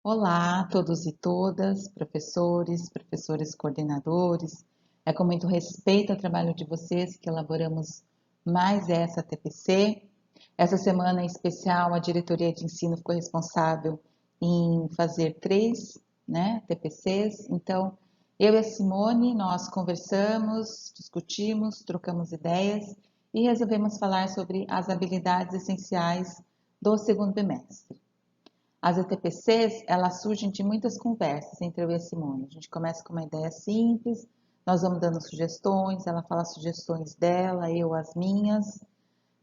Olá a todos e todas, professores, coordenadores. É com muito respeito ao trabalho de vocês que elaboramos mais essa TPC. Essa semana em especial, a diretoria de ensino ficou responsável em fazer três, TPCs. Então, eu e a Simone, nós conversamos, discutimos, trocamos ideias e resolvemos falar sobre as habilidades essenciais do segundo bimestre. As ETPCs, elas surgem de muitas conversas entre eu e a Simone. A gente começa com uma ideia simples, nós vamos dando sugestões, ela fala as sugestões dela, eu as minhas.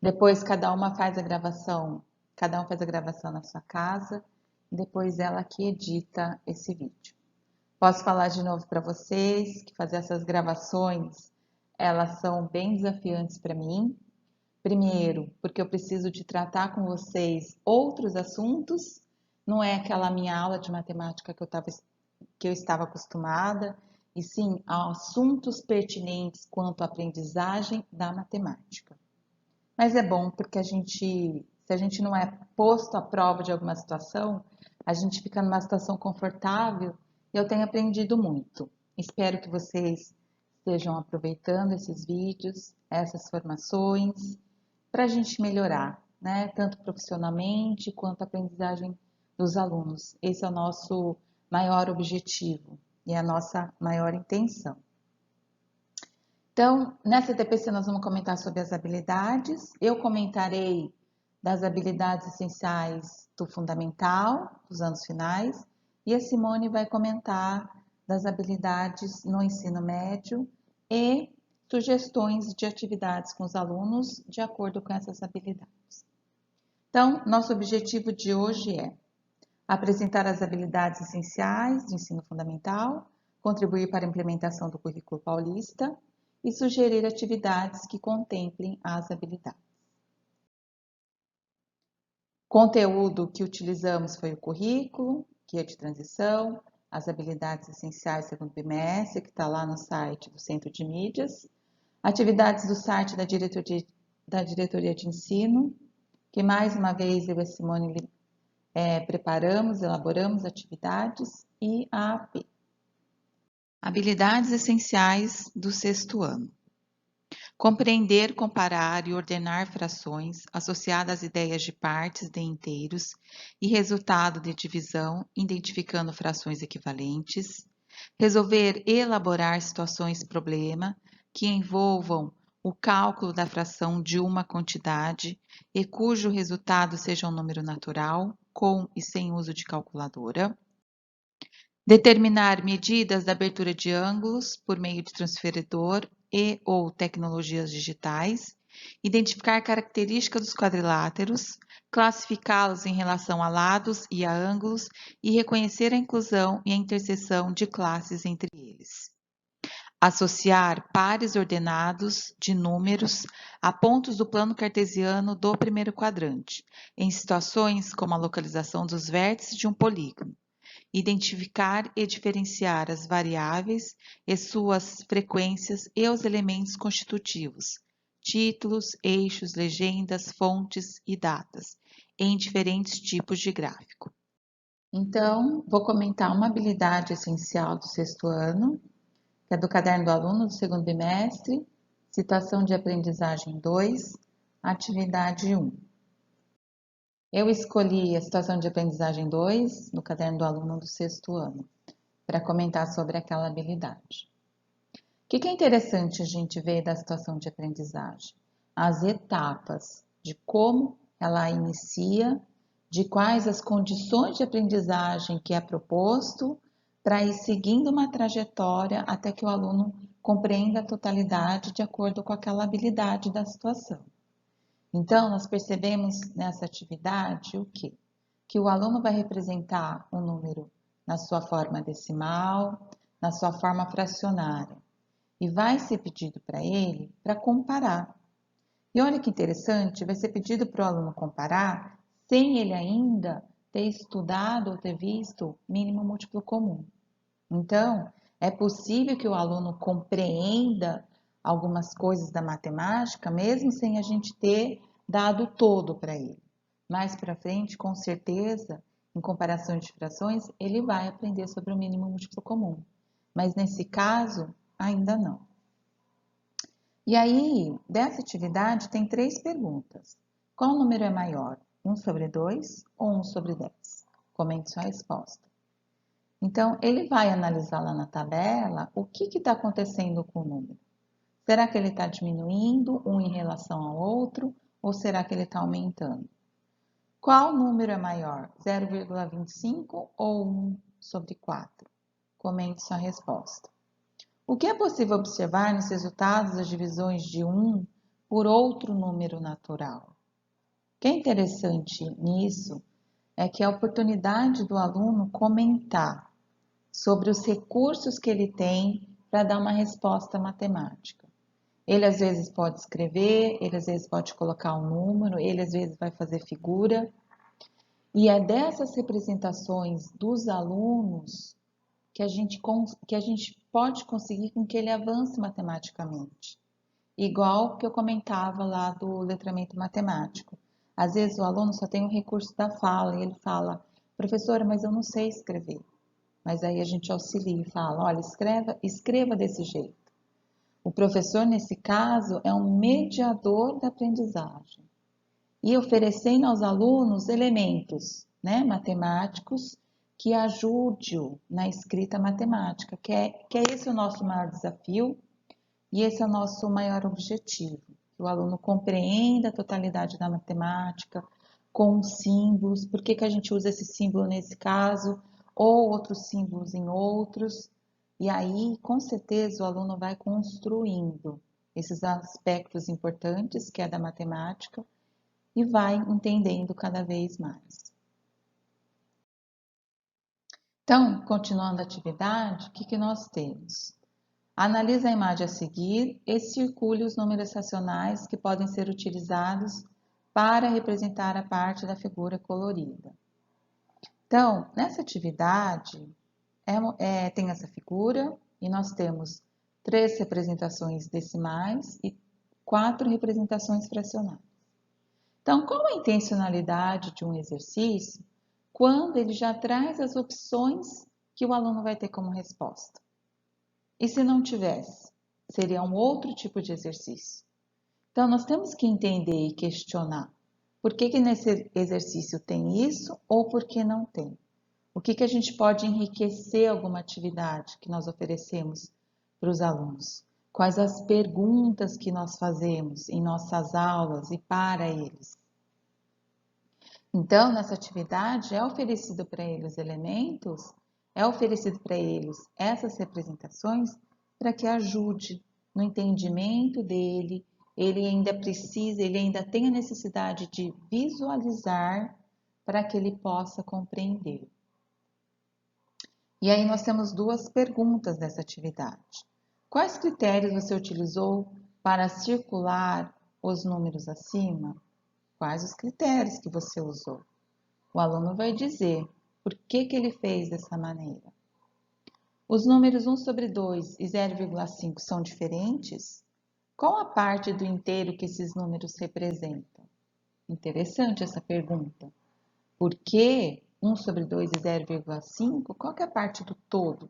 Depois cada um faz a gravação na sua casa, depois ela que edita esse vídeo. Posso falar de novo para vocês que fazer essas gravações, elas são bem desafiantes para mim. Primeiro, porque eu preciso de tratar com vocês outros assuntos, não é aquela minha aula de matemática que eu estava acostumada, e sim assuntos pertinentes quanto à aprendizagem da matemática. Mas é bom porque se a gente não é posto à prova de alguma situação, a gente fica numa situação confortável e eu tenho aprendido muito. Espero que vocês estejam aproveitando esses vídeos, essas formações, para a gente melhorar, né? Tanto profissionalmente quanto a aprendizagem dos alunos. Esse é o nosso maior objetivo e a nossa maior intenção. Então, nessa TPC nós vamos comentar sobre as habilidades. Eu comentarei das habilidades essenciais do fundamental, dos anos finais, e a Simone vai comentar das habilidades no ensino médio e sugestões de atividades com os alunos de acordo com essas habilidades. Então, nosso objetivo de hoje é apresentar as habilidades essenciais do ensino fundamental, contribuir para a implementação do currículo paulista e sugerir atividades que contemplem as habilidades. Conteúdo que utilizamos foi o currículo, guia de transição, as habilidades essenciais segundo bimestre, que está lá no site do Centro de Mídias, atividades do site da diretoria de ensino, que mais uma vez eu e a Simone elaboramos atividades, e a AP. Habilidades essenciais do sexto ano. Compreender, comparar e ordenar frações associadas às ideias de partes de inteiros e resultado de divisão, identificando frações equivalentes. Resolver e elaborar situações-problema que envolvam o cálculo da fração de uma quantidade e cujo resultado seja um número natural, com e sem uso de calculadora. Determinar medidas da abertura de ângulos por meio de transferidor e ou tecnologias digitais, identificar características dos quadriláteros, classificá-los em relação a lados e a ângulos e reconhecer a inclusão e a interseção de classes entre eles. Associar pares ordenados de números a pontos do plano cartesiano do primeiro quadrante, em situações como a localização dos vértices de um polígono. Identificar e diferenciar as variáveis e suas frequências e os elementos constitutivos, títulos, eixos, legendas, fontes e datas, em diferentes tipos de gráfico. Então, vou comentar uma habilidade essencial do sexto ano, que é do caderno do aluno do segundo bimestre, situação de aprendizagem 2, atividade 1. Eu escolhi a situação de aprendizagem 2 no caderno do aluno do sexto ano, para comentar sobre aquela habilidade. O que é interessante a gente ver da situação de aprendizagem? As etapas de como ela inicia, de quais as condições de aprendizagem que é proposto, para ir seguindo uma trajetória até que o aluno compreenda a totalidade de acordo com aquela habilidade da situação. Então, nós percebemos nessa atividade o quê? Que o aluno vai representar um número na sua forma decimal, na sua forma fracionária, e vai ser pedido para ele para comparar. E olha que interessante, vai ser pedido para o aluno comparar sem ele ainda ter estudado ou ter visto mínimo múltiplo comum. Então, é possível que o aluno compreenda algumas coisas da matemática, mesmo sem a gente ter dado todo para ele. Mais para frente, com certeza, em comparação de frações, ele vai aprender sobre o mínimo múltiplo comum. Mas nesse caso, ainda não. E aí, dessa atividade, tem 3 perguntas. Qual número é maior? 1 sobre 2 ou 1 sobre 10? Comente sua resposta. Então, ele vai analisar lá na tabela o que está acontecendo com o número. Será que ele está diminuindo um em relação ao outro ou será que ele está aumentando? Qual número é maior, 0,25 ou 1 sobre 4? Comente sua resposta. O que é possível observar nos resultados das divisões de 1 por outro número natural? O que é interessante nisso é que a oportunidade do aluno comentar sobre os recursos que ele tem para dar uma resposta matemática. Ele às vezes pode escrever, ele às vezes pode colocar um número, ele às vezes vai fazer figura. E é dessas representações dos alunos que a gente pode conseguir com que ele avance matematicamente. Igual que eu comentava lá do letramento matemático. Às vezes o aluno só tem o recurso da fala e ele fala, professora, mas eu não sei escrever. Mas aí a gente auxilia e fala, olha, escreva desse jeito. O professor, nesse caso, é um mediador da aprendizagem e oferecendo aos alunos elementos, matemáticos que ajude-o na escrita matemática, que é esse o nosso maior desafio e esse é o nosso maior objetivo, que o aluno compreenda a totalidade da matemática com símbolos, por que a gente usa esse símbolo nesse caso, ou outros símbolos em outros, e aí, com certeza, o aluno vai construindo esses aspectos importantes, que é da matemática, e vai entendendo cada vez mais. Então, continuando a atividade, o que nós temos? Analise a imagem a seguir e circule os números racionais que podem ser utilizados para representar a parte da figura colorida. Então, nessa atividade, tem essa figura e nós temos 3 representações decimais e 4 representações fracionárias. Então, qual a intencionalidade de um exercício quando ele já traz as opções que o aluno vai ter como resposta? E se não tivesse? Seria um outro tipo de exercício. Então, nós temos que entender e questionar por que nesse exercício tem isso ou por que não tem. O que a gente pode enriquecer alguma atividade que nós oferecemos para os alunos? Quais as perguntas que nós fazemos em nossas aulas e para eles? Então, nessa atividade, é oferecido para eles elementos, é oferecido para eles essas representações para que ajude no entendimento dele, ele ainda tem a necessidade de visualizar para que ele possa compreender. E aí nós temos 2 perguntas dessa atividade. Quais critérios você utilizou para circular os números acima? Quais os critérios que você usou? O aluno vai dizer por que ele fez dessa maneira. Os números 1 sobre 2 e 0,5 são diferentes? Qual a parte do inteiro que esses números representam? Interessante essa pergunta. Por que 1 sobre 2 e 0,5? Qual que é a parte do todo?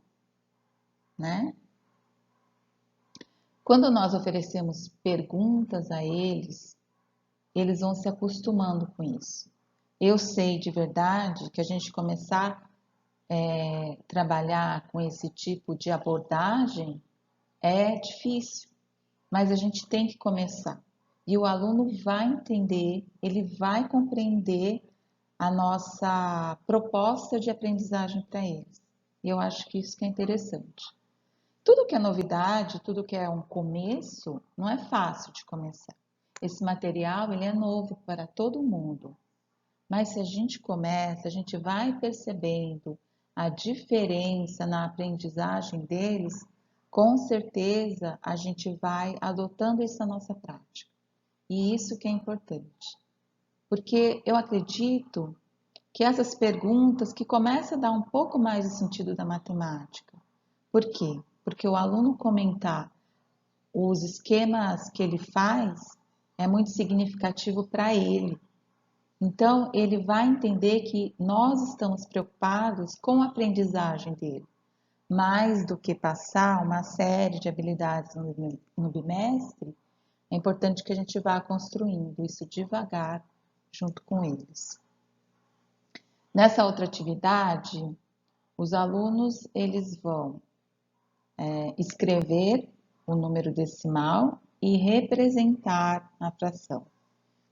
Quando nós oferecemos perguntas a eles, eles vão se acostumando com isso. Eu sei de verdade que a gente começar a trabalhar com esse tipo de abordagem é difícil, mas a gente tem que começar. E o aluno vai entender, ele vai compreender a nossa proposta de aprendizagem para eles. E eu acho que isso que é interessante. Tudo que é novidade, tudo que é um começo, não é fácil de começar. Esse material ele é novo para todo mundo. Mas se a gente começa, a gente vai percebendo a diferença na aprendizagem deles, com certeza a gente vai adotando isso na nossa prática. E isso que é importante. Porque eu acredito que essas perguntas que começam a dar um pouco mais de sentido da matemática. Por quê? Porque o aluno comentar os esquemas que ele faz é muito significativo para ele. Então, ele vai entender que nós estamos preocupados com a aprendizagem dele, mais do que passar uma série de habilidades no bimestre. É importante que a gente vá construindo isso devagar junto com eles. Nessa outra atividade, os alunos eles vão escrever o número decimal e representar a fração.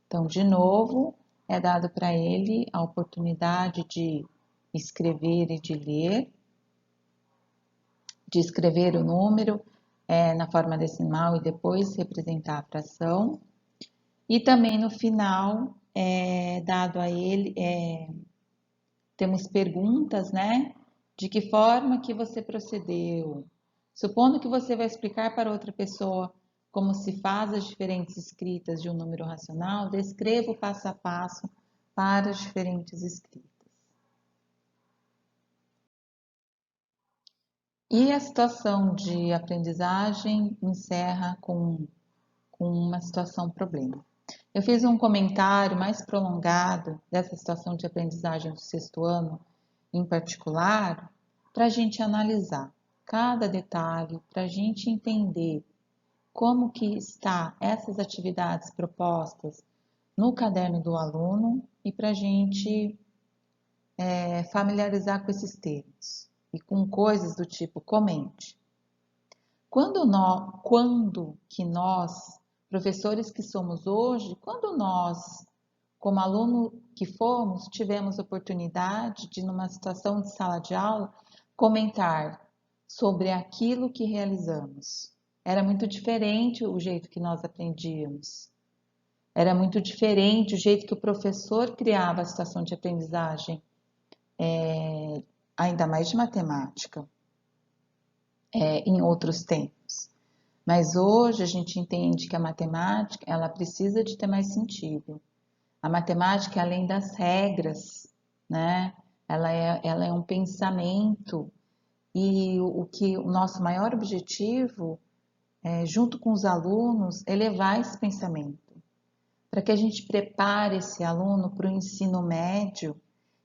Então, de novo, é dado para ele a oportunidade de escrever e de ler, de escrever o número na forma decimal e depois representar a fração. E também no final é dado a ele, temos perguntas, né? De que forma que você procedeu? Supondo que você vai explicar para outra pessoa como se faz as diferentes escritas de um número racional, descreva o passo a passo para as diferentes escritas. E a situação de aprendizagem encerra com uma situação problema. Eu fiz um comentário mais prolongado dessa situação de aprendizagem do sexto ano, em particular, para a gente analisar cada detalhe, para a gente entender como que está essas atividades propostas no caderno do aluno e para a gente familiarizar com esses termos e com coisas do tipo comente. Quando que nós, professores que somos hoje, quando nós, como aluno que fomos, tivemos oportunidade de, numa situação de sala de aula, comentar sobre aquilo que realizamos. Era muito diferente o jeito que nós aprendíamos. Era muito diferente o jeito que o professor criava a situação de aprendizagem, ainda mais de matemática, em outros tempos. Mas hoje a gente entende que a matemática ela precisa de ter mais sentido. A matemática, além das regras, né? Ela é um pensamento e o nosso maior objetivo, junto com os alunos, é levar esse pensamento para que a gente prepare esse aluno para o ensino médio,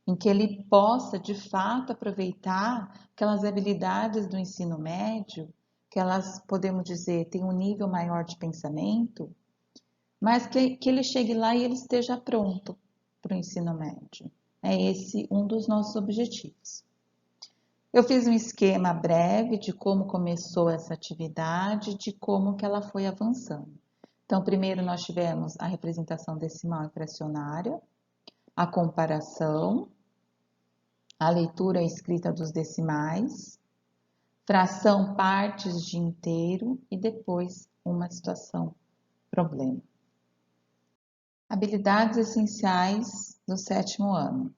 em que ele possa de fato aproveitar aquelas habilidades do ensino médio, que elas podemos dizer têm um nível maior de pensamento, mas que ele chegue lá e ele esteja pronto para o ensino médio. É esse um dos nossos objetivos. Eu fiz um esquema breve de como começou essa atividade, de como que ela foi avançando. Então, primeiro nós tivemos a representação decimal e fracionária, a comparação, a leitura e escrita dos decimais, fração partes de inteiro e depois uma situação problema. Habilidades essenciais do sétimo ano.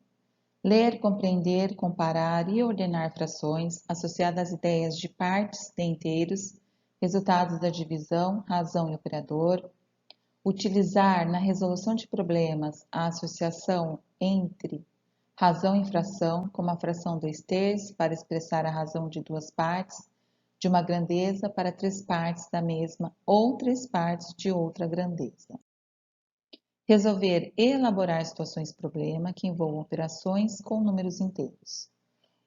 Ler, compreender, comparar e ordenar frações associadas às ideias de partes de inteiros, resultados da divisão, razão e operador. Utilizar na resolução de problemas a associação entre razão e fração, como a fração 2/3 para expressar a razão de duas partes de uma grandeza para 3 partes da mesma ou 3 partes de outra grandeza. Resolver e elaborar situações-problema que envolvam operações com números inteiros.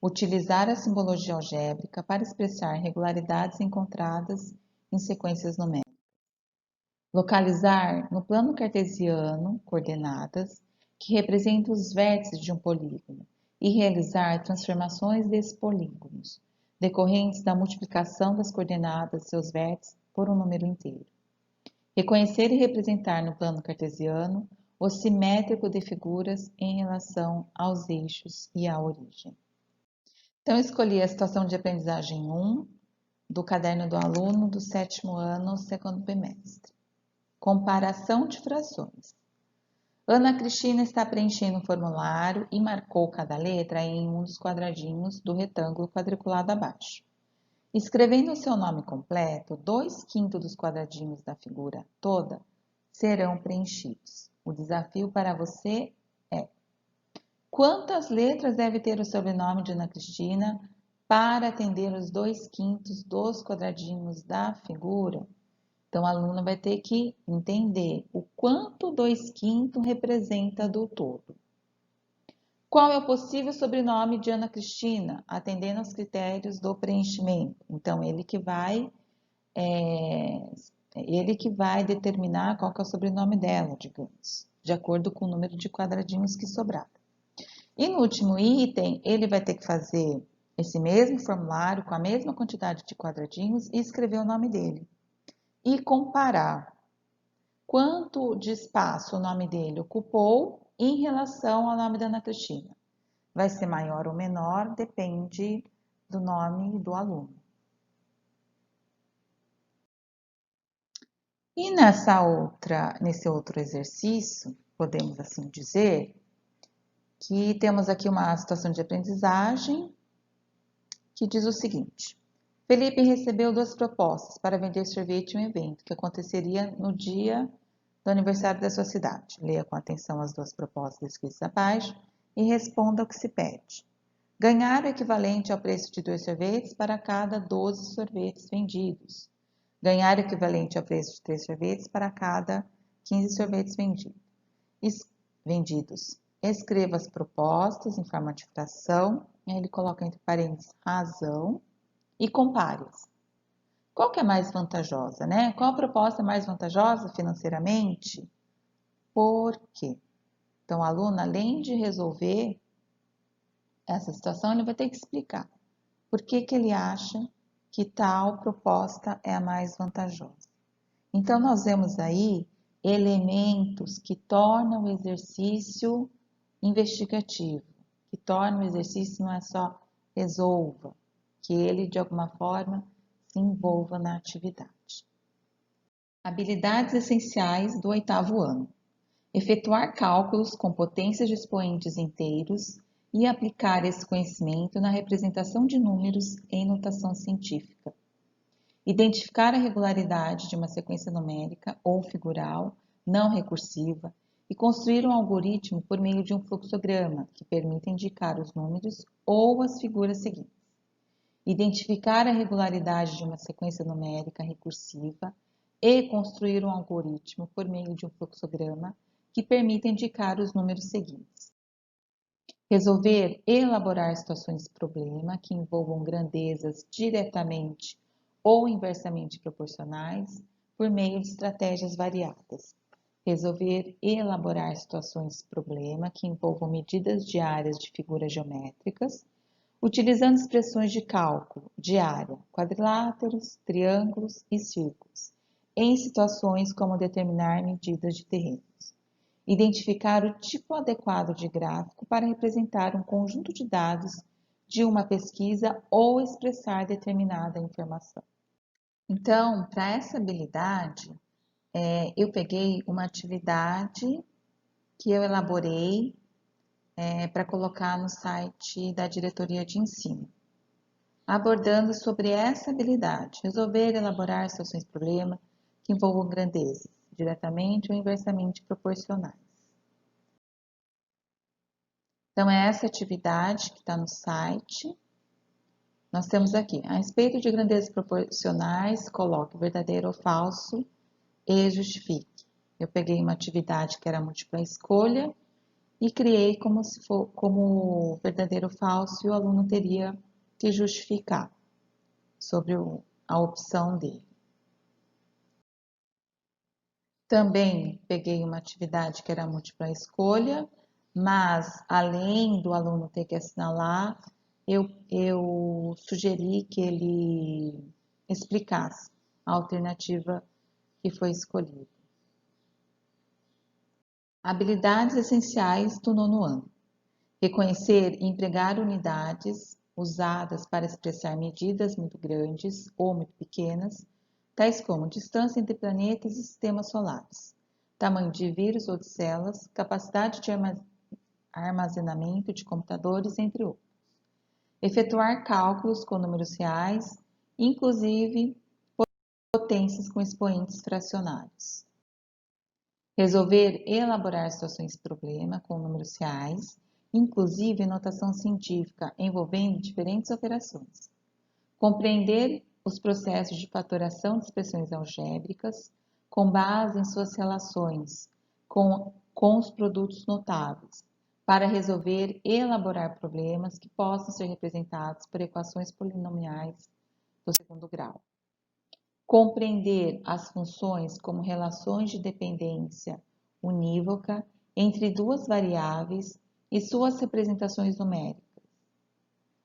Utilizar a simbologia algébrica para expressar regularidades encontradas em sequências numéricas. Localizar no plano cartesiano coordenadas que representam os vértices de um polígono e realizar transformações desses polígonos, decorrentes da multiplicação das coordenadas de seus vértices por um número inteiro. Reconhecer e representar no plano cartesiano o simétrico de figuras em relação aos eixos e à origem. Então, escolhi a situação de aprendizagem 1 do caderno do aluno do sétimo ano, segundo bimestre. Comparação de frações. Ana Cristina está preenchendo um formulário e marcou cada letra em um dos quadradinhos do retângulo quadriculado abaixo. Escrevendo o seu nome completo, 2/5 dos quadradinhos da figura toda serão preenchidos. O desafio para você é: quantas letras deve ter o sobrenome de Ana Cristina para atender os 2/5 dos quadradinhos da figura? Então, o aluno vai ter que entender o quanto 2/5 representa do todo. Qual é o possível sobrenome de Ana Cristina, atendendo aos critérios do preenchimento? Então, ele que vai determinar qual que é o sobrenome dela, digamos, de acordo com o número de quadradinhos que sobrar. E no último item, ele vai ter que fazer esse mesmo formulário com a mesma quantidade de quadradinhos e escrever o nome dele. E comparar quanto de espaço o nome dele ocupou em relação ao nome da Ana Cristina. Vai ser maior ou menor, depende do nome do aluno. E nesse outro exercício, podemos assim dizer, que temos aqui uma situação de aprendizagem que diz o seguinte: Felipe recebeu 2 propostas para vender sorvete em um evento que aconteceria no dia do aniversário da sua cidade. Leia com atenção as 2 propostas descritas abaixo e responda o que se pede. Ganhar o equivalente ao preço de 2 sorvetes para cada 12 sorvetes vendidos. Ganhar o equivalente ao preço de 3 sorvetes para cada 15 sorvetes vendidos. Escreva as propostas em forma de fração. Ele coloca entre parênteses razão e compare-as. Qual que é mais vantajosa, né? Qual a proposta é mais vantajosa financeiramente? Por quê? Então, o aluno, além de resolver essa situação, ele vai ter que explicar por que ele acha que tal proposta é a mais vantajosa. Então, nós vemos aí elementos que tornam o exercício investigativo, que tornam o exercício não é só resolva, que ele, de alguma forma, se envolva na atividade. Habilidades essenciais do 8º ano. Efetuar cálculos com potências de expoentes inteiros e aplicar esse conhecimento na representação de números em notação científica. Identificar a regularidade de uma sequência numérica ou figural não recursiva e construir um algoritmo por meio de um fluxograma que permita indicar os números ou as figuras seguintes. Identificar a regularidade de uma sequência numérica recursiva e construir um algoritmo por meio de um fluxograma que permita indicar os números seguintes. Resolver e elaborar situações-problema que envolvam grandezas diretamente ou inversamente proporcionais por meio de estratégias variadas. Resolver e elaborar situações-problema que envolvam medidas de áreas de figuras geométricas, utilizando expressões de cálculo de área, quadriláteros, triângulos e círculos, em situações como determinar medidas de terrenos. Identificar o tipo adequado de gráfico para representar um conjunto de dados de uma pesquisa ou expressar determinada informação. Então, para essa habilidade, eu peguei uma atividade que eu elaborei para colocar no site da diretoria de ensino, abordando sobre essa habilidade, resolver e elaborar situações-problema que envolvam grandezas, diretamente ou inversamente proporcionais. Então, é essa atividade que está no site. Nós temos aqui, a respeito de grandezas proporcionais, coloque verdadeiro ou falso e justifique. Eu peguei uma atividade que era múltipla escolha e criei como verdadeiro ou falso e o aluno teria que justificar sobre a opção dele. Também peguei uma atividade que era múltipla escolha, mas além do aluno ter que assinalar, eu sugeri que ele explicasse a alternativa que foi escolhida. Habilidades essenciais do 9º ano. Reconhecer e empregar unidades usadas para expressar medidas muito grandes ou muito pequenas, tais como distância entre planetas e sistemas solares, tamanho de vírus ou de células, capacidade de armazenamento de computadores, entre outros. Efetuar cálculos com números reais, inclusive potências com expoentes fracionários. Resolver e elaborar situações-problema com números reais, inclusive notação científica envolvendo diferentes operações. Compreender os processos de fatoração de expressões algébricas com base em suas relações com os produtos notáveis, para resolver e elaborar problemas que possam ser representados por equações polinomiais do segundo grau. Compreender as funções como relações de dependência unívoca entre duas variáveis e suas representações numéricas,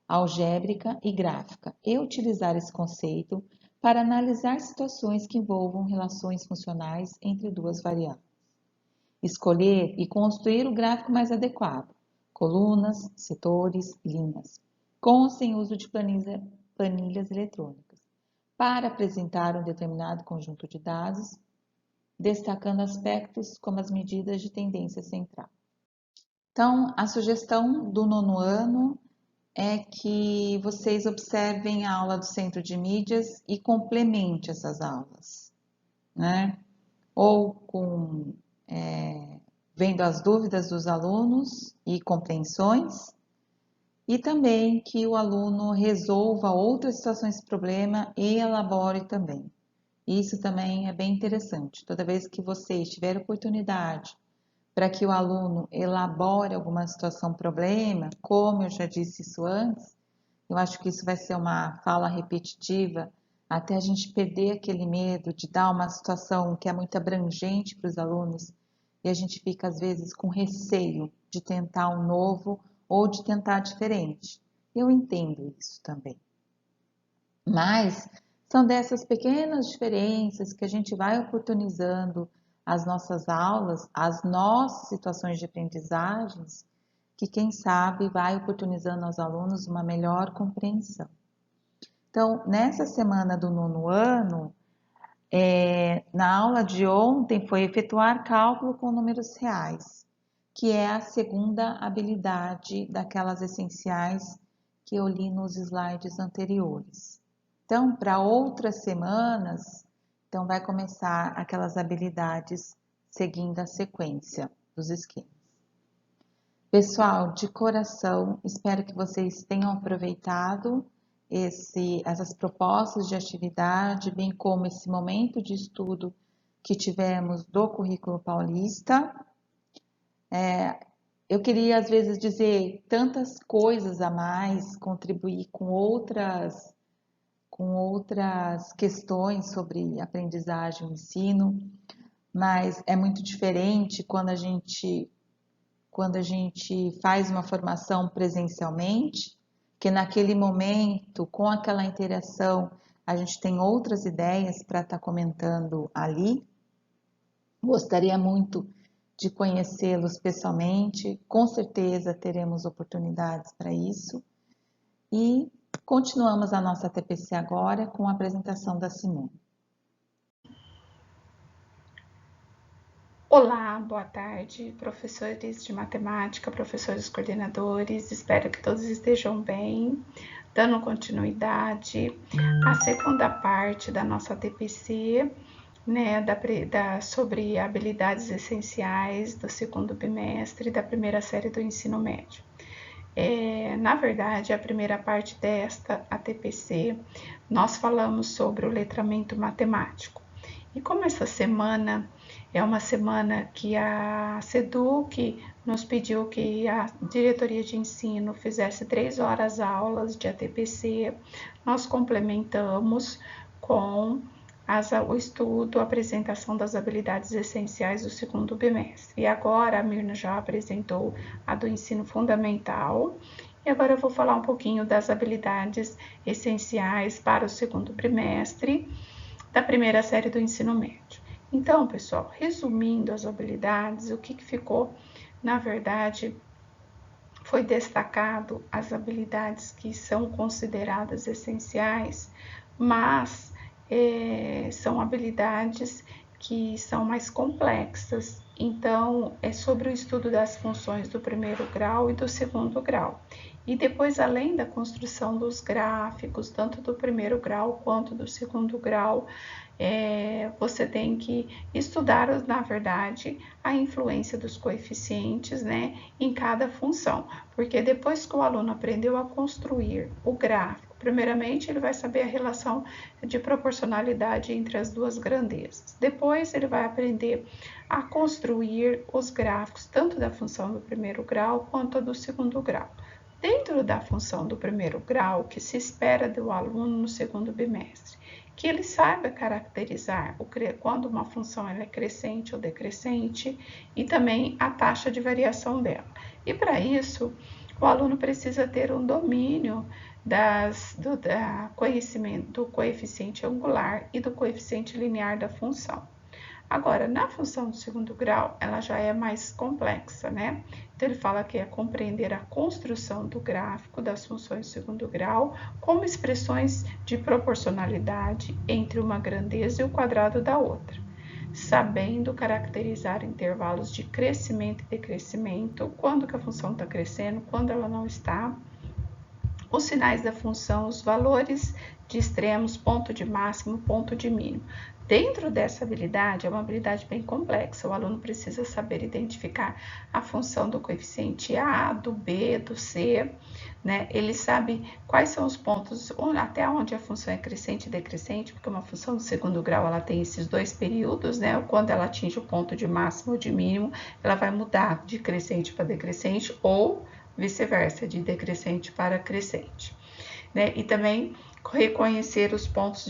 algébrica e gráfica, e utilizar esse conceito para analisar situações que envolvam relações funcionais entre duas variáveis. Escolher e construir o gráfico mais adequado, colunas, setores, linhas, com ou sem uso de planilhas eletrônicas, para apresentar um determinado conjunto de dados, destacando aspectos como as medidas de tendência central. Então, a sugestão do nono ano é que vocês observem a aula do Centro de Mídias e complemente essas aulas, né? Ou vendo as dúvidas dos alunos e compreensões, e também que o aluno resolva outras situações de problema e elabore também. Isso também é bem interessante. Toda vez que vocês tiverem oportunidade para que o aluno elabore alguma situação problema, como eu já disse isso antes, eu acho que isso vai ser uma fala repetitiva até a gente perder aquele medo de dar uma situação que é muito abrangente para os alunos e a gente fica às vezes com receio de tentar um novo ou de tentar diferente. Eu entendo isso também. Mas são dessas pequenas diferenças que a gente vai oportunizando as nossas aulas, as nossas situações de aprendizagens, que quem sabe vai oportunizando aos alunos uma melhor compreensão. Então, nessa semana do nono ano, na aula de ontem foi efetuar cálculo com números reais, que é a segunda habilidade daquelas essenciais que eu li nos slides anteriores. Então, para outras semanas, então vai começar aquelas habilidades seguindo a sequência dos esquemas. Pessoal, de coração, espero que vocês tenham aproveitado essas propostas de atividade, bem como esse momento de estudo que tivemos do currículo paulista. Eu queria, às vezes, dizer tantas coisas a mais, contribuir com outras questões sobre aprendizagem e ensino, mas é muito diferente quando a gente faz uma formação presencialmente, que naquele momento, com aquela interação, a gente tem outras ideias para estar comentando ali. Gostaria muito de conhecê-los pessoalmente, com certeza teremos oportunidades para isso. E continuamos a nossa TPC agora com a apresentação da Simone. Olá, boa tarde, professores de matemática, professores coordenadores, espero que todos estejam bem. Dando continuidade à segunda parte da nossa TPC, né, sobre habilidades essenciais do segundo bimestre da primeira série do ensino médio. Na verdade, a primeira parte desta TPC, nós falamos sobre o letramento matemático. E como essa semana é uma semana que a SEDUC nos pediu que a diretoria de ensino fizesse 3 horas aulas de ATPC, nós complementamos com o estudo, a apresentação das habilidades essenciais do segundo bimestre. E agora a Mirna já apresentou a do ensino fundamental. E agora eu vou falar um pouquinho das habilidades essenciais para o segundo bimestre da primeira série do ensino médio. Então, pessoal, resumindo as habilidades, o que ficou, na verdade, foi destacado as habilidades que são consideradas essenciais, mas são habilidades que são mais complexas. Então, é sobre o estudo das funções do primeiro grau e do segundo grau. E depois, além da construção dos gráficos, tanto do primeiro grau quanto do segundo grau, você tem que estudar, na verdade, a influência dos coeficientes, né, em cada função, porque depois que o aluno aprendeu a construir o gráfico, primeiramente ele vai saber a relação de proporcionalidade entre as duas grandezas. Depois ele vai aprender a construir os gráficos, tanto da função do primeiro grau quanto do segundo grau. Dentro da função do primeiro grau, que se espera do aluno no segundo bimestre, que ele saiba caracterizar quando uma função é crescente ou decrescente e também a taxa de variação dela. E para isso, o aluno precisa ter um domínio conhecimento do coeficiente angular e do coeficiente linear da função. Agora, na função do segundo grau, ela já é mais complexa, né? Então, ele fala que é compreender a construção do gráfico das funções do segundo grau como expressões de proporcionalidade entre uma grandeza e o quadrado da outra, sabendo caracterizar intervalos de crescimento e decrescimento, quando que a função está crescendo, quando ela não está, os sinais da função, os valores de extremos, ponto de máximo, ponto de mínimo. Dentro dessa habilidade, é uma habilidade bem complexa, o aluno precisa saber identificar a função do coeficiente A, do B, do C, né? Ele sabe quais são os pontos, até onde a função é crescente e decrescente, porque uma função do segundo grau, ela tem esses dois períodos, né? Quando ela atinge o ponto de máximo ou de mínimo, ela vai mudar de crescente para decrescente ou vice-versa, de decrescente para crescente, né? E também reconhecer os pontos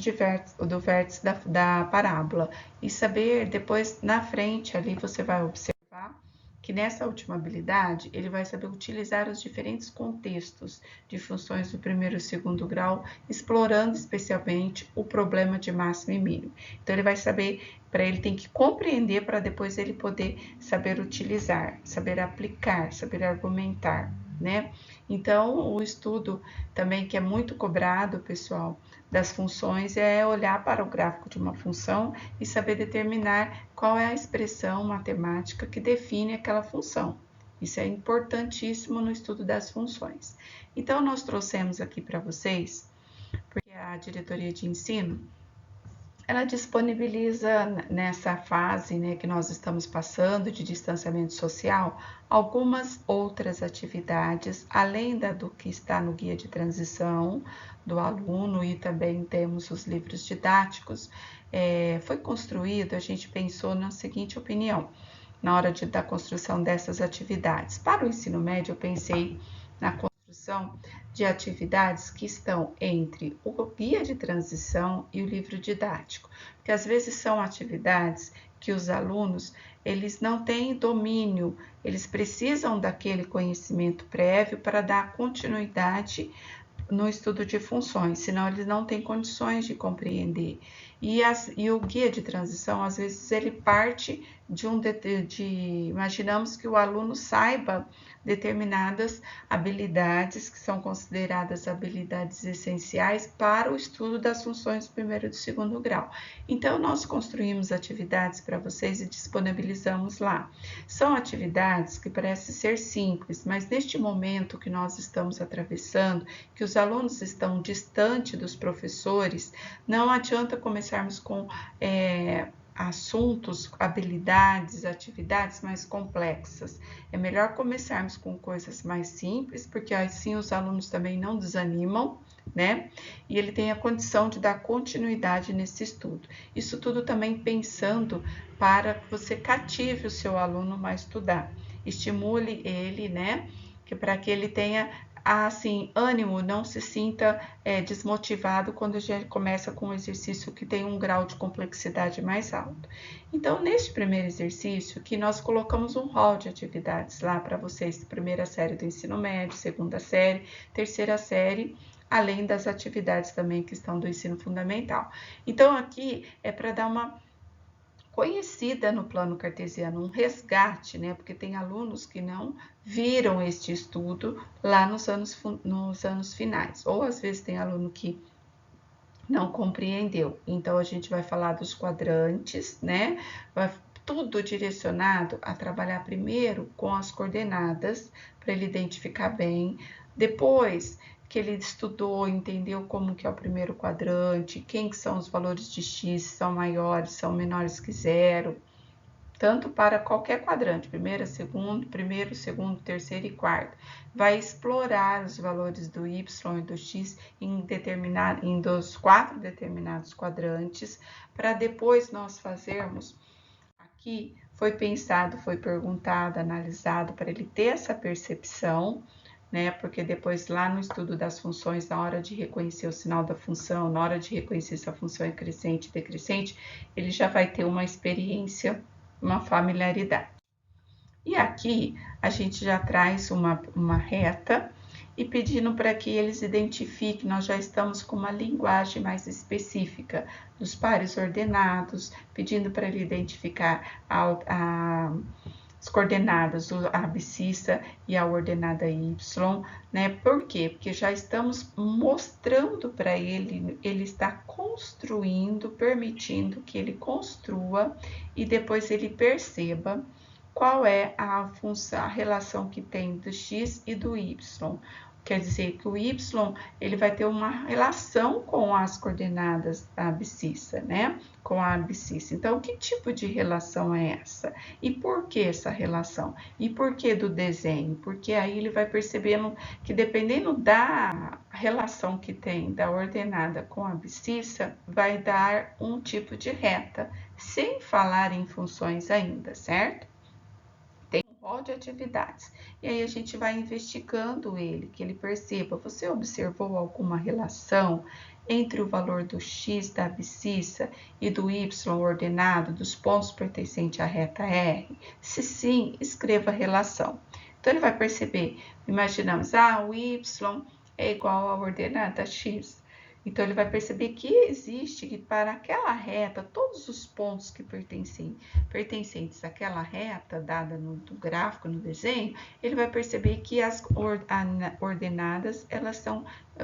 do vértice da parábola e saber depois na frente ali você vai observar que nessa última habilidade ele vai saber utilizar os diferentes contextos de funções do primeiro e segundo grau, explorando especialmente o problema de máximo e mínimo. Então ele vai saber, para ele tem que compreender para depois ele poder saber utilizar, saber aplicar, saber argumentar, né? Então, o estudo também que é muito cobrado, pessoal, das funções é olhar para o gráfico de uma função e saber determinar qual é a expressão matemática que define aquela função. Isso é importantíssimo no estudo das funções. Então, nós trouxemos aqui para vocês, porque a diretoria de ensino ela disponibiliza nessa fase, né, que nós estamos passando de distanciamento social, algumas outras atividades, além do que está no guia de transição do aluno, e também temos os livros didáticos. Foi construído, a gente pensou na seguinte opinião, na hora da construção dessas atividades. Para o ensino médio, eu pensei na construção de atividades que estão entre o guia de transição e o livro didático, porque às vezes são atividades que os alunos eles não têm domínio, eles precisam daquele conhecimento prévio para dar continuidade no estudo de funções, senão eles não têm condições de compreender. E o guia de transição, às vezes, ele parte imaginamos que o aluno saiba determinadas habilidades que são consideradas habilidades essenciais para o estudo das funções do primeiro e do segundo grau. Então, nós construímos atividades para vocês e disponibilizamos lá. São atividades que parecem ser simples, mas neste momento que nós estamos atravessando, que os alunos estão distante dos professores, não adianta começarmos com assuntos, habilidades, atividades mais complexas. É melhor começarmos com coisas mais simples, porque assim os alunos também não desanimam, né? E ele tem a condição de dar continuidade nesse estudo. Isso tudo também pensando para que você cative o seu aluno a estudar. Estimule ele, né? Para que ele tenha assim, ânimo, não se sinta desmotivado quando a gente começa com um exercício que tem um grau de complexidade mais alto. Então, neste primeiro exercício, que nós colocamos um rol de atividades lá para vocês, primeira série do ensino médio, segunda série, terceira série, além das atividades também que estão do ensino fundamental. Então, aqui é para dar uma conhecida no plano cartesiano, um resgate, né? Porque tem alunos que não viram este estudo lá nos anos finais, ou às vezes tem aluno que não compreendeu. Então, a gente vai falar dos quadrantes, né? Tudo direcionado a trabalhar primeiro com as coordenadas, para ele identificar bem Depois que ele estudou, entendeu como que é o primeiro quadrante, quem que são os valores de x, são maiores, são menores que zero, tanto para qualquer quadrante, primeiro, segundo, terceiro e quarto. Vai explorar os valores do y e do x em dos 4 determinados quadrantes, para depois nós fazermos. Aqui foi pensado, foi perguntado, analisado para ele ter essa percepção, né? Porque depois lá no estudo das funções, na hora de reconhecer o sinal da função, na hora de reconhecer se a função é crescente ou decrescente, ele já vai ter uma experiência, uma familiaridade. E aqui a gente já traz uma reta e pedindo para que eles identifiquem, nós já estamos com uma linguagem mais específica dos pares ordenados, pedindo para ele identificar as coordenadas, a abscissa e a ordenada y, né? Por quê? Porque já estamos mostrando para ele, ele está construindo, permitindo que ele construa e depois ele perceba qual é a função, a relação que tem do x e do y. Quer dizer que o y ele vai ter uma relação com as coordenadas da abscissa, né? Com a abscissa. Então, que tipo de relação é essa? E por que essa relação? E por que do desenho? Porque aí ele vai percebendo que dependendo da relação que tem da ordenada com a abscissa, vai dar um tipo de reta, sem falar em funções ainda, certo? Rol de atividades. E aí a gente vai investigando ele, que ele perceba, você observou alguma relação entre o valor do x da abscissa e do y ordenado dos pontos pertencentes à reta R? Se sim, escreva a relação. Então ele vai perceber, imaginamos, o y é igual à ordenada x. Então, ele vai perceber que existe, que para aquela reta, todos os pontos que pertencentes àquela reta, dada no gráfico, no desenho, ele vai perceber que as ordenadas, elas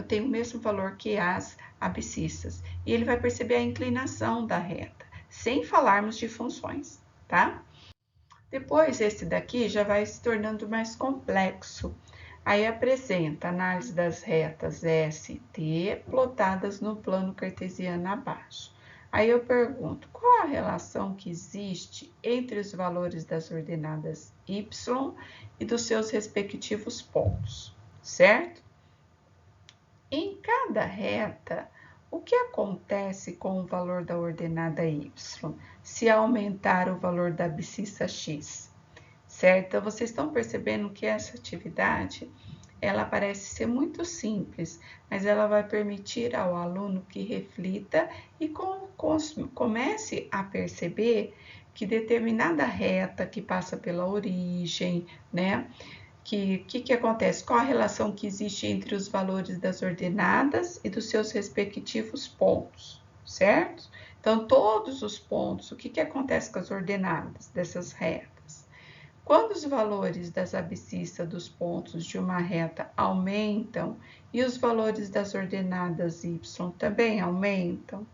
têm o mesmo valor que as abscissas. E ele vai perceber a inclinação da reta, sem falarmos de funções, tá? Depois, esse daqui já vai se tornando mais complexo. Aí apresenta a análise das retas S e T plotadas no plano cartesiano abaixo. Aí eu pergunto, qual a relação que existe entre os valores das ordenadas y e dos seus respectivos pontos, certo? Em cada reta, o que acontece com o valor da ordenada y se aumentar o valor da abscissa x? Certo? Então, vocês estão percebendo que essa atividade, ela parece ser muito simples, mas ela vai permitir ao aluno que reflita e comece a perceber que determinada reta que passa pela origem, né? Que acontece? Qual a relação que existe entre os valores das ordenadas e dos seus respectivos pontos, certo? Então, todos os pontos, o que acontece com as ordenadas dessas retas? Quando os valores das abscissas dos pontos de uma reta aumentam e os valores das ordenadas y também aumentam,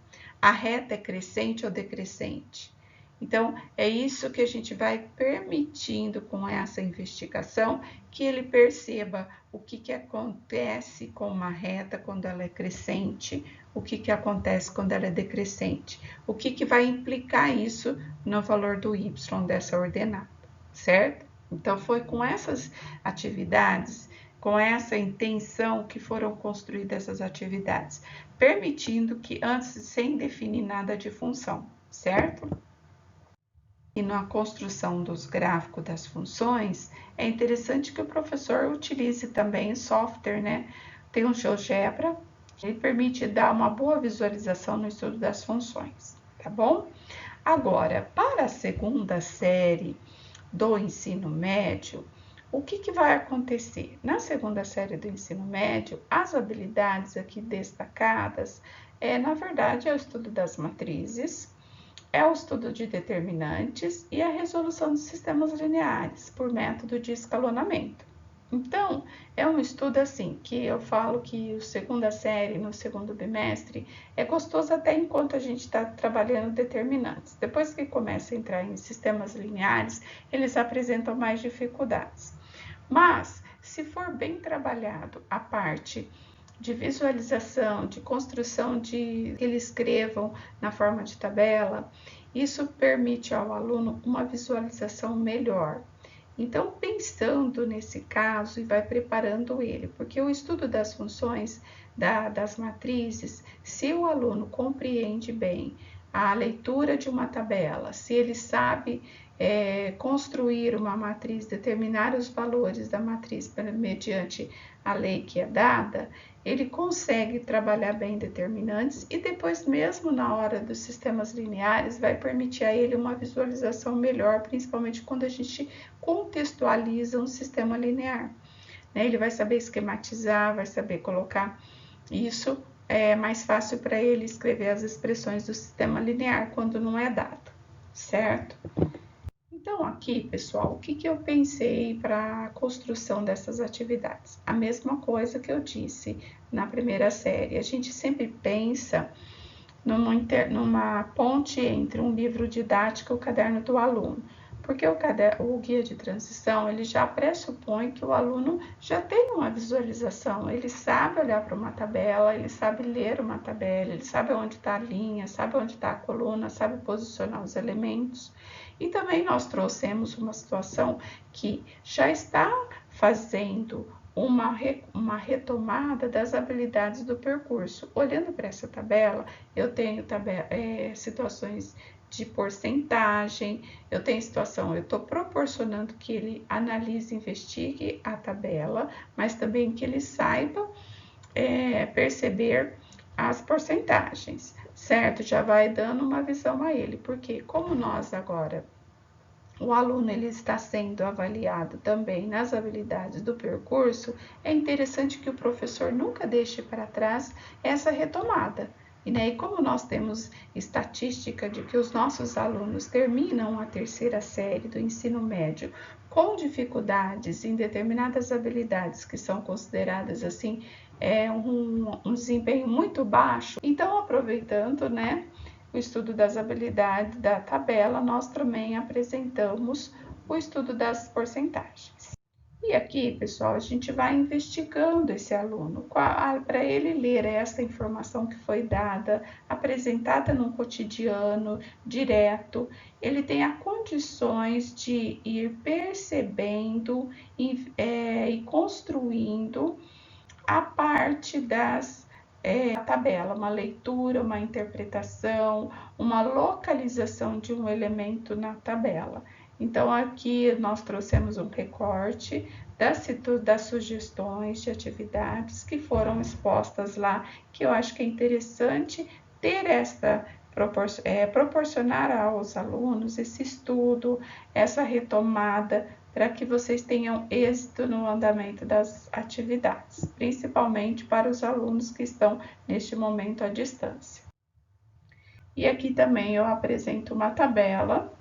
a reta é crescente ou decrescente? Então, é isso que a gente vai permitindo com essa investigação, que ele perceba o que acontece com uma reta quando ela é crescente, o que acontece quando ela é decrescente, o que vai implicar isso no valor do y dessa ordenada. Certo? Então, foi com essas atividades, com essa intenção que foram construídas essas atividades, permitindo que antes, sem definir nada de função, certo? E na construção dos gráficos das funções, é interessante que o professor utilize também software, né? Tem um GeoGebra, ele permite dar uma boa visualização no estudo das funções, tá bom? Agora, para a segunda série do ensino médio, o que vai acontecer? Na segunda série do ensino médio, as habilidades aqui destacadas, na verdade, é o estudo das matrizes, é o estudo de determinantes e a resolução de sistemas lineares por método de escalonamento. Então, é um estudo assim, que eu falo que a segunda série, no segundo bimestre, é gostoso até enquanto a gente está trabalhando determinantes. Depois que começa a entrar em sistemas lineares, eles apresentam mais dificuldades. Mas, Se for bem trabalhado a parte de visualização, de construção, de que eles escrevam na forma de tabela, isso permite ao aluno uma visualização melhor. Então, pensando nesse caso e vai preparando ele, porque o estudo das funções das matrizes, se o aluno compreende bem a leitura de uma tabela, se ele sabe construir uma matriz, determinar os valores da matriz mediante a lei que é dada, ele consegue trabalhar bem determinantes e depois, mesmo na hora dos sistemas lineares, vai permitir a ele uma visualização melhor, principalmente quando a gente contextualiza um sistema linear. Ele vai saber esquematizar, vai saber colocar isso. É mais fácil para ele escrever as expressões do sistema linear quando não é dado, certo? Então, aqui, pessoal, o que eu pensei para a construção dessas atividades? A mesma coisa que eu disse na primeira série. A gente sempre pensa numa ponte entre um livro didático e o caderno do aluno. Porque o guia de transição, ele já pressupõe que o aluno já tem uma visualização, ele sabe olhar para uma tabela, ele sabe ler uma tabela, ele sabe onde está a linha, sabe onde está a coluna, sabe posicionar os elementos. E também nós trouxemos uma situação que já está fazendo uma retomada das habilidades do percurso. Olhando para essa tabela, eu tenho situações de porcentagem, eu tenho situação, eu estou proporcionando que ele analise, investigue a tabela, mas também que ele saiba perceber as porcentagens, certo? Já vai dando uma visão a ele, porque como nós agora, o aluno ele está sendo avaliado também nas habilidades do percurso, é interessante que o professor nunca deixe para trás essa retomada. E como nós temos estatística de que os nossos alunos terminam a terceira série do ensino médio com dificuldades em determinadas habilidades que são consideradas assim um desempenho muito baixo, então aproveitando, o estudo das habilidades da tabela, nós também apresentamos o estudo das porcentagens. E aqui, pessoal, a gente vai investigando esse aluno para ele ler essa informação que foi dada, apresentada no cotidiano, direto. Ele tem as condições de ir percebendo e construindo a parte das tabela, uma leitura, uma interpretação, uma localização de um elemento na tabela. Então, aqui nós trouxemos um recorte das sugestões de atividades que foram expostas lá, que eu acho que é interessante ter proporcionar aos alunos esse estudo, essa retomada, para que vocês tenham êxito no andamento das atividades, principalmente para os alunos que estão neste momento à distância. E aqui também eu apresento uma tabela,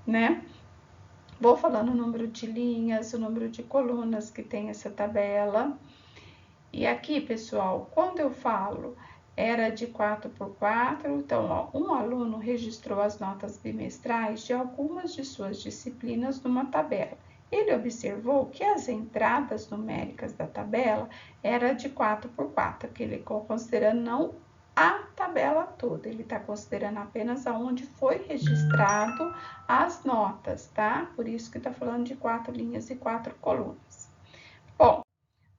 Vou falando o número de linhas, o número de colunas que tem essa tabela. E aqui, pessoal, quando eu falo era de 4x4, então, um aluno registrou as notas bimestrais de algumas de suas disciplinas numa tabela. Ele observou que as entradas numéricas da tabela era de 4x4, que ele considerando não a tabela toda, ele está considerando apenas aonde foi registrado as notas, tá? Por isso que está falando de 4 linhas e 4 colunas. Bom,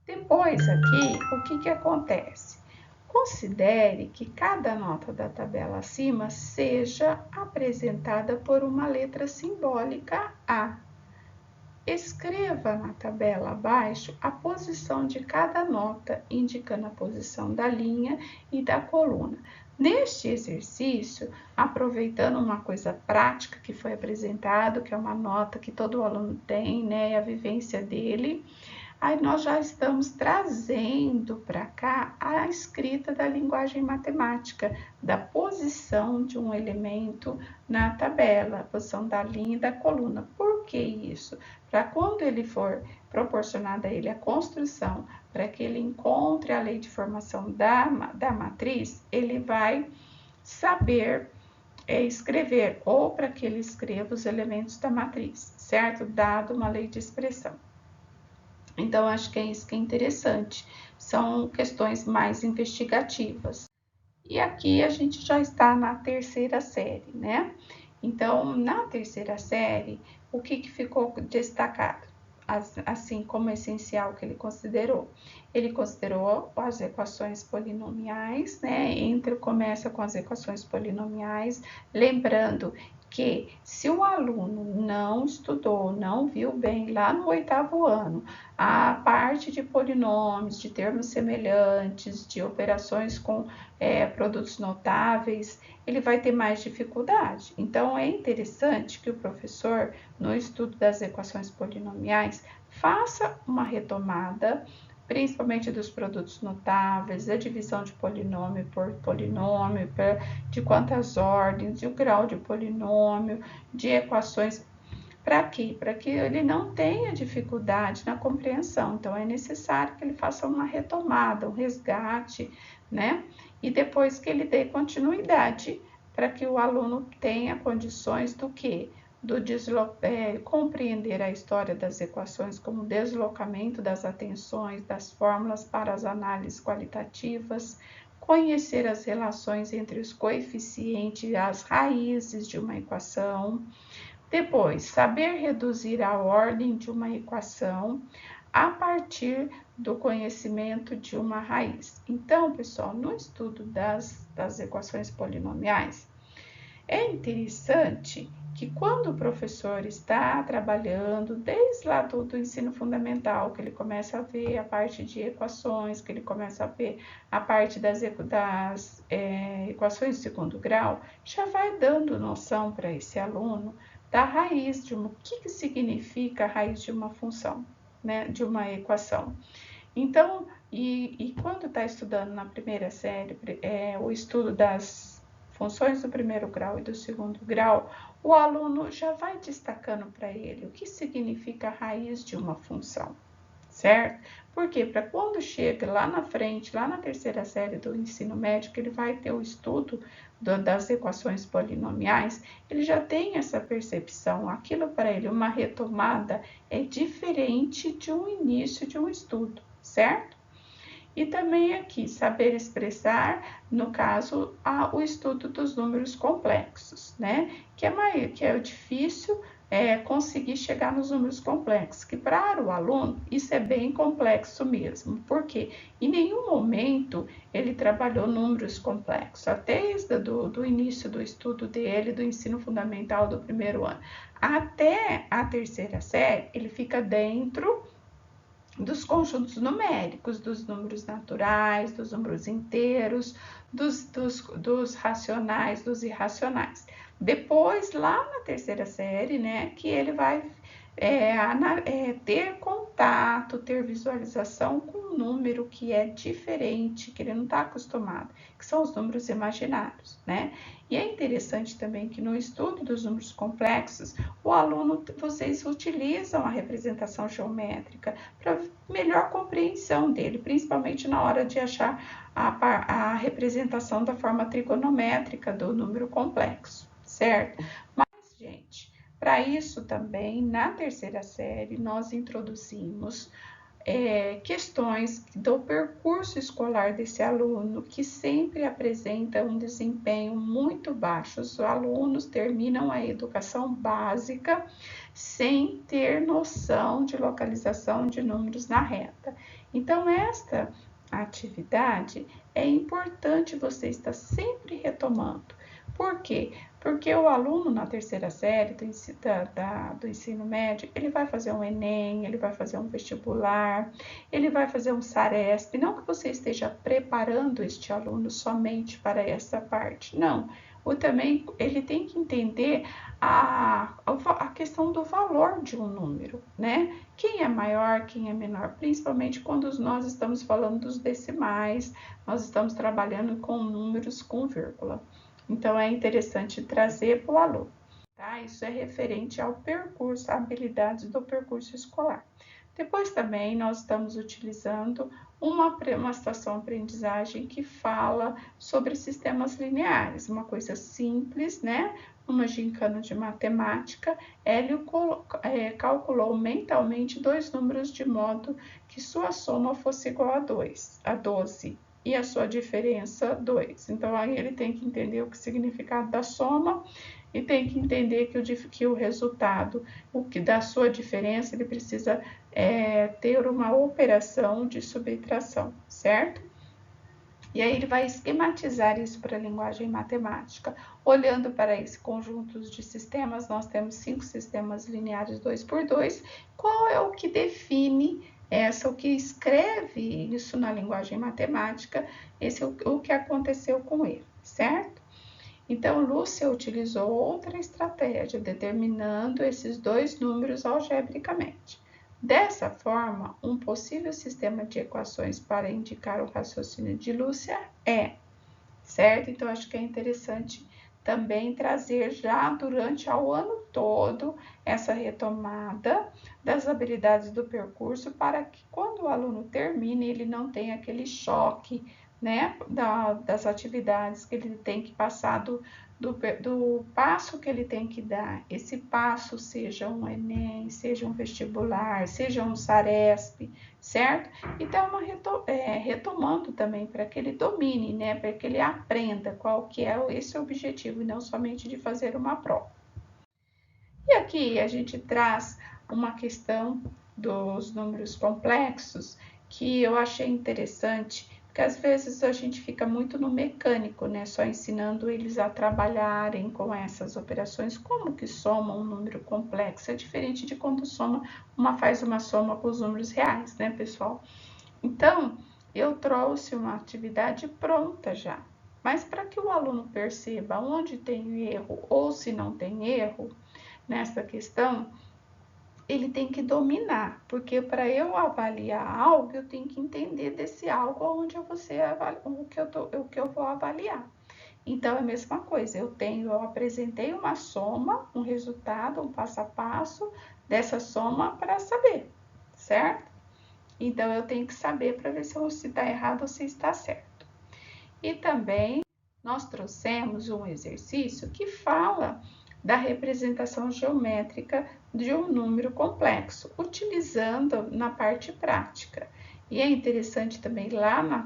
depois aqui, o que acontece? Considere que cada nota da tabela acima seja apresentada por uma letra simbólica A. Escreva na tabela abaixo a posição de cada nota, indicando a posição da linha e da coluna. Neste exercício, aproveitando uma coisa prática que foi apresentado, que é uma nota que todo aluno tem, a vivência dele, aí nós já estamos trazendo para cá a escrita da linguagem matemática, da posição de um elemento na tabela, a posição da linha e da coluna. Por que isso? Para quando ele for proporcionada a ele a construção, para que ele encontre a lei de formação da matriz, ele vai saber escrever, ou para que ele escreva os elementos da matriz, certo? Dado uma lei de expressão. Então, acho que é isso que é interessante. São questões mais investigativas. E aqui a gente já está na terceira série, né? Então, na terceira série, o que ficou destacado? Assim como essencial que ele considerou. Ele considerou as equações polinomiais, né? Começa com as equações polinomiais, lembrando que se o aluno não estudou, não viu bem lá no 8º ano, a parte de polinômios, de termos semelhantes, de operações com produtos notáveis, ele vai ter mais dificuldade. Então, é interessante que o professor, no estudo das equações polinomiais, faça uma retomada, principalmente dos produtos notáveis, da divisão de polinômio por polinômio, de quantas ordens, de grau de polinômio, de equações. Para quê? Para que ele não tenha dificuldade na compreensão. Então, é necessário que ele faça uma retomada, um resgate, né? E depois que ele dê continuidade, para que o aluno tenha condições do quê? Compreender a história das equações como deslocamento das atenções, das fórmulas para as análises qualitativas, conhecer as relações entre os coeficientes e as raízes de uma equação. Depois, saber reduzir a ordem de uma equação a partir do conhecimento de uma raiz. Então, pessoal, no estudo das equações polinomiais, é interessante que quando o professor está trabalhando, desde lá do ensino fundamental, que ele começa a ver a parte de equações, que ele começa a ver a parte das equações de segundo grau, já vai dando noção para esse aluno da raiz o que significa a raiz de uma função, né, de uma equação. Então, e quando está estudando na primeira série, o estudo das funções do primeiro grau e do segundo grau, o aluno já vai destacando para ele o que significa a raiz de uma função, certo? Porque para quando chega lá na frente, lá na terceira série do ensino médio, que ele vai ter o estudo das equações polinomiais, ele já tem essa percepção. Aquilo para ele, uma retomada, é diferente de um início de um estudo, certo? E também aqui, saber expressar, no caso, o estudo dos números complexos, né? Que é difícil conseguir chegar nos números complexos, que para o aluno isso é bem complexo mesmo, porque em nenhum momento ele trabalhou números complexos, até desde do início do estudo dele, do ensino fundamental do primeiro ano, até a terceira série, ele fica dentro dos conjuntos numéricos, dos números naturais, dos números inteiros, dos racionais, dos irracionais. Depois, lá na terceira série, né, que ele vai ter contato, ter visualização com um número que é diferente, que ele não está acostumado, que são os números imaginários, né? E é interessante também que no estudo dos números complexos, vocês utilizam a representação geométrica para melhor compreensão dele, principalmente na hora de achar a representação da forma trigonométrica do número complexo, certo? Mas, gente, para isso também, na terceira série, nós introduzimos questões do percurso escolar desse aluno, que sempre apresenta um desempenho muito baixo. Os alunos terminam a educação básica sem ter noção de localização de números na reta. Então, esta atividade é importante você estar sempre retomando. Por quê? Porque o aluno na terceira série do ensino médio, ele vai fazer um Enem, ele vai fazer um vestibular, ele vai fazer um SARESP. Não que você esteja preparando este aluno somente para essa parte, não. Também ele tem que entender a questão do valor de um número, né? Quem é maior, quem é menor, principalmente quando nós estamos falando dos decimais, nós estamos trabalhando com números com vírgula. Então, é interessante trazer para o aluno, tá? Isso é referente ao percurso, habilidades do percurso escolar. Depois também nós estamos utilizando uma situação aprendizagem que fala sobre sistemas lineares, uma coisa simples, né? numa gincana de matemática, Hélio calculou mentalmente 2 números de modo que sua soma fosse igual a 12 e a sua diferença 2. Então, aí ele tem que entender o significado da soma e tem que entender que o resultado, o que da sua diferença, ele precisa ter uma operação de subtração, certo? E aí ele vai esquematizar isso para a linguagem matemática. Olhando para esse conjunto de sistemas, nós temos 5 sistemas lineares 2×2. Qual é o que define o que escreve isso na linguagem matemática? Esse é o que aconteceu com ele, certo? Então, Lúcia utilizou outra estratégia, determinando esses 2 números algebricamente. Dessa forma, um possível sistema de equações para indicar o raciocínio de Lúcia certo? Então, acho que é interessante também trazer já durante o ano todo essa retomada das habilidades do percurso para que quando o aluno termine, ele não tenha aquele choque, né, das atividades que ele tem que passar, do passo que ele tem que dar. Esse passo seja um Enem, seja um vestibular, seja um Saresp, certo? Então, retomando também para que ele domine, né, para que ele aprenda qual que é esse objetivo, e não somente de fazer uma prova. E aqui a gente traz uma questão dos números complexos que eu achei interessante, porque às vezes a gente fica muito no mecânico, né? Só ensinando eles a trabalharem com essas operações, como que soma um número complexo. É diferente de quando faz uma soma com os números reais, né, pessoal? Então, eu trouxe uma atividade pronta já. Mas para que o aluno perceba onde tem erro ou se não tem erro nessa questão, ele tem que dominar, porque para eu avaliar algo, eu tenho que entender desse algo onde o que eu vou avaliar. Então, é a mesma coisa, eu apresentei uma soma, um resultado, um passo a passo dessa soma para saber, certo? Então, eu tenho que saber para ver se está errado ou se está certo. E também, nós trouxemos um exercício que fala da representação geométrica de um número complexo, utilizando na parte prática. E é interessante também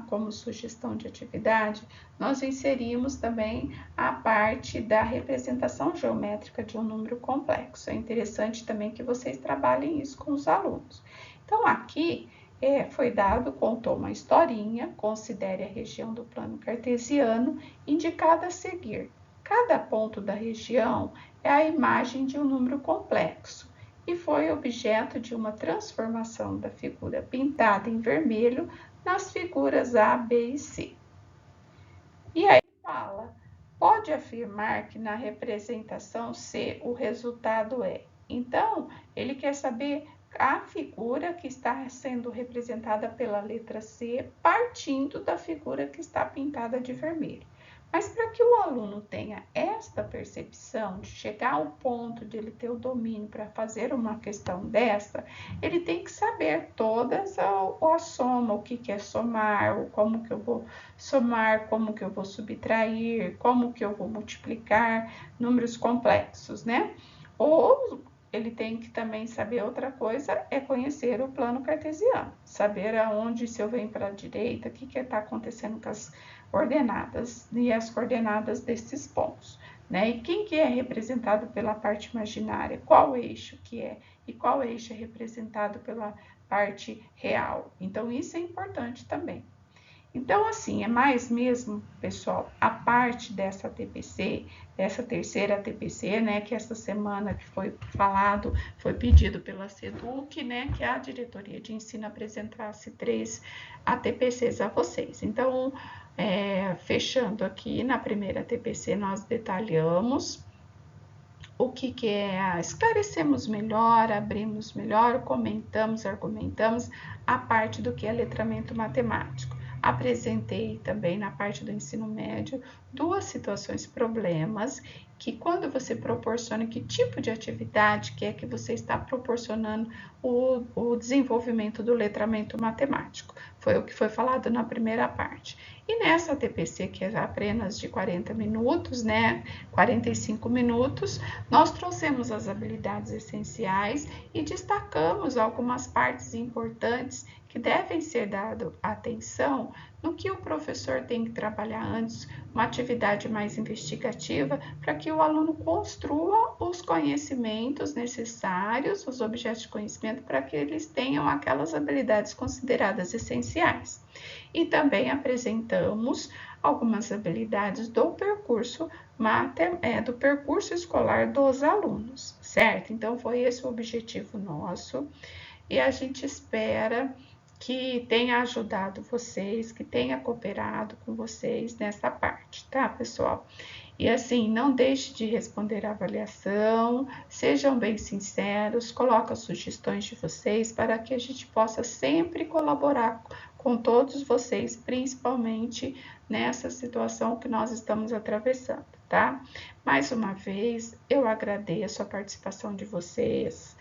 como sugestão de atividade, nós inserimos também a parte da representação geométrica de um número complexo. É interessante também que vocês trabalhem isso com os alunos. Então, aqui contou uma historinha, considere a região do plano cartesiano indicada a seguir. Cada ponto da região é a imagem de um número complexo e foi objeto de uma transformação da figura pintada em vermelho nas figuras A, B e C. E aí fala, pode afirmar que na representação C o resultado é. Então, ele quer saber a figura que está sendo representada pela letra C, partindo da figura que está pintada de vermelho. Mas para que o aluno tenha esta percepção de chegar ao ponto de ele ter o domínio para fazer uma questão dessa, ele tem que saber todas a soma, o que é somar, como que eu vou somar, como que eu vou subtrair, como que eu vou multiplicar números complexos, né? Ou ele tem que também saber outra coisa, é conhecer o plano cartesiano, saber aonde, se eu venho para a direita, o que está acontecendo com as coordenadas e as coordenadas desses pontos, né? E quem que é representado pela parte imaginária, qual eixo que é, e qual eixo é representado pela parte real. Então, isso é importante também. Então, assim, é mais mesmo, pessoal, a parte dessa TPC, dessa terceira TPC, né, que essa semana que foi pedido pela SEDUC, né, que a diretoria de ensino apresentasse 3 ATPCs a vocês. Então, fechando aqui, na primeira TPC nós detalhamos o que é, esclarecemos melhor, abrimos melhor, comentamos, argumentamos a parte do que é letramento matemático. Apresentei também na parte do ensino médio 2 situações problemas que quando você proporciona, que tipo de atividade que é que você está proporcionando o desenvolvimento do letramento matemático. Foi o que foi falado na primeira parte. E nessa TPC, que é apenas de 40 minutos, né, 45 minutos, nós trouxemos as habilidades essenciais e destacamos algumas partes importantes que devem ser dado atenção no que o professor tem que trabalhar antes, uma atividade mais investigativa, para que o aluno construa os conhecimentos necessários, os objetos de conhecimento, para que eles tenham aquelas habilidades consideradas essenciais. E também apresentamos algumas habilidades do percurso escolar dos alunos, certo? Então foi esse o objetivo nosso e a gente espera que tenha ajudado vocês, que tenha cooperado com vocês nessa parte, tá, pessoal? E assim, não deixe de responder a avaliação, sejam bem sinceros, coloquem as sugestões de vocês para que a gente possa sempre colaborar com todos vocês, principalmente nessa situação que nós estamos atravessando, tá? Mais uma vez, eu agradeço a participação de vocês.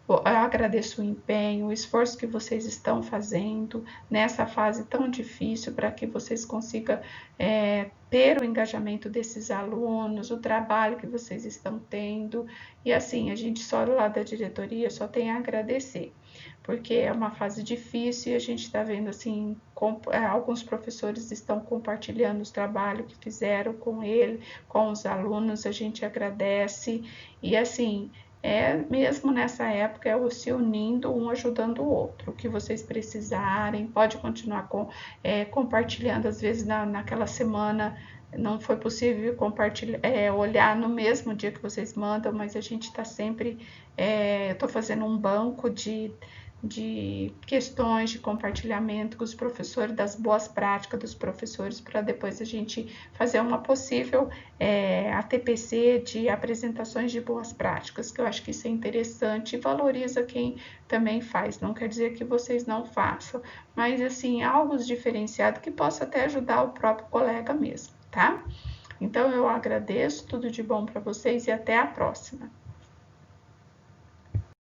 Eu agradeço o empenho, o esforço que vocês estão fazendo nessa fase tão difícil para que vocês consigam ter o engajamento desses alunos, o trabalho que vocês estão tendo. E assim, a gente só lá da diretoria só tem a agradecer, porque é uma fase difícil e a gente está vendo assim, alguns professores estão compartilhando os trabalhos que fizeram com ele, com os alunos, a gente agradece. E assim, mesmo nessa época, se unindo, um ajudando o outro. O que vocês precisarem, pode continuar compartilhando. Às vezes, naquela semana, não foi possível compartilhar, olhar no mesmo dia que vocês mandam, mas a gente está sempre... eu estou fazendo um banco de questões de compartilhamento com os professores, das boas práticas dos professores, para depois a gente fazer uma possível ATPC de apresentações de boas práticas, que eu acho que isso é interessante e valoriza quem também faz. Não quer dizer que vocês não façam, mas assim, algo diferenciado que possa até ajudar o próprio colega mesmo, tá? Então eu agradeço, tudo de bom para vocês e até a próxima.